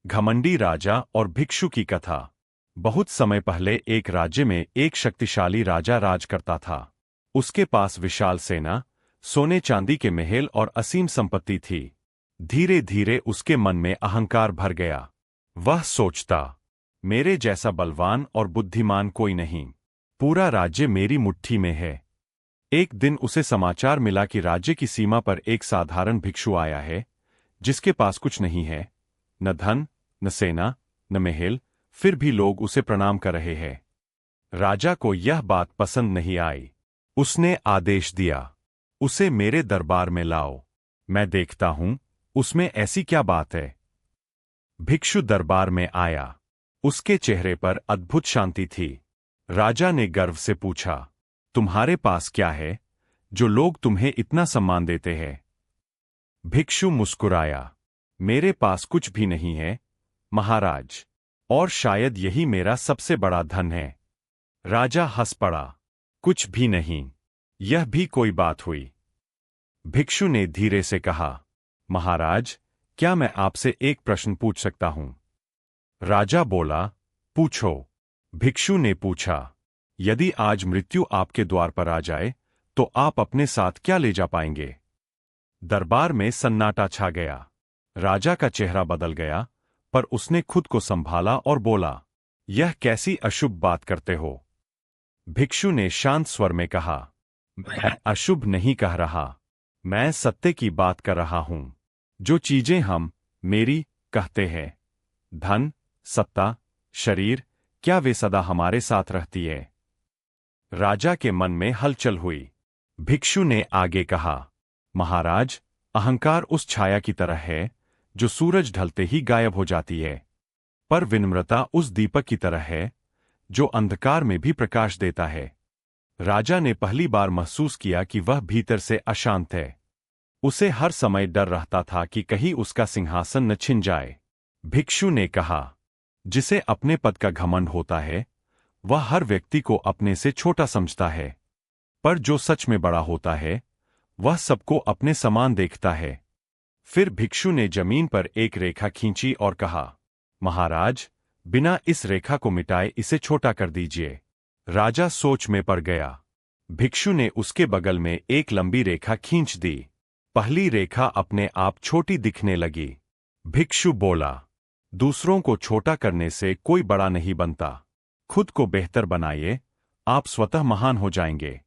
घमंडी राजा और भिक्षु की कथा। बहुत समय पहले एक राज्य में एक शक्तिशाली राजा राज करता था। उसके पास विशाल सेना, सोने चांदी के महल और असीम संपत्ति थी। धीरे धीरे उसके मन में अहंकार भर गया। वह सोचता, मेरे जैसा बलवान और बुद्धिमान कोई नहीं। पूरा राज्य मेरी मुट्ठी में है। एक दिन उसे समाचार मिला कि राज्य की सीमा पर एक साधारण भिक्षु आया है, जिसके पास कुछ नहीं है, न धन, न सेना, न महल, फिर भी लोग उसे प्रणाम कर रहे हैं। राजा को यह बात पसंद नहीं आई। उसने आदेश दिया, उसे मेरे दरबार में लाओ। मैं देखता हूं उसमें ऐसी क्या बात है। भिक्षु दरबार में आया। उसके चेहरे पर अद्भुत शांति थी। राजा ने गर्व से पूछा, तुम्हारे पास क्या है जो लोग तुम्हें इतना सम्मान देते हैं? भिक्षु मुस्कुराया, मेरे पास कुछ भी नहीं है महाराज, और शायद यही मेरा सबसे बड़ा धन है। राजा हंस पड़ा, कुछ भी नहीं, यह भी कोई बात हुई। भिक्षु ने धीरे से कहा, महाराज, क्या मैं आपसे एक प्रश्न पूछ सकता हूं? राजा बोला, पूछो। भिक्षु ने पूछा, यदि आज मृत्यु आपके द्वार पर आ जाए तो आप अपने साथ क्या ले जा पाएंगे? दरबार में सन्नाटा छा गया। राजा का चेहरा बदल गया, पर उसने खुद को संभाला और बोला, यह कैसी अशुभ बात करते हो? भिक्षु ने शांत स्वर में कहा, मैं अशुभ नहीं कह रहा, मैं सत्य की बात कर रहा हूं। जो चीजें हम मेरी कहते हैं, धन, सत्ता, शरीर, क्या वे सदा हमारे साथ रहती है? राजा के मन में हलचल हुई। भिक्षु ने आगे कहा, महाराज, अहंकार उस छाया की तरह है जो सूरज ढलते ही गायब हो जाती है, पर विनम्रता उस दीपक की तरह है जो अंधकार में भी प्रकाश देता है। राजा ने पहली बार महसूस किया कि वह भीतर से अशांत है। उसे हर समय डर रहता था कि कहीं उसका सिंहासन न छिन जाए। भिक्षु ने कहा, जिसे अपने पद का घमंड होता है वह हर व्यक्ति को अपने से छोटा समझता है, पर जो सच में बड़ा होता है वह सबको अपने समान देखता है। फिर भिक्षु ने जमीन पर एक रेखा खींची और कहा, महाराज, बिना इस रेखा को मिटाए इसे छोटा कर दीजिए। राजा सोच में पड़ गया। भिक्षु ने उसके बगल में एक लंबी रेखा खींच दी। पहली रेखा अपने आप छोटी दिखने लगी। भिक्षु बोला, दूसरों को छोटा करने से कोई बड़ा नहीं बनता। खुद को बेहतर बनाइए, आप स्वतः महान हो जाएंगे।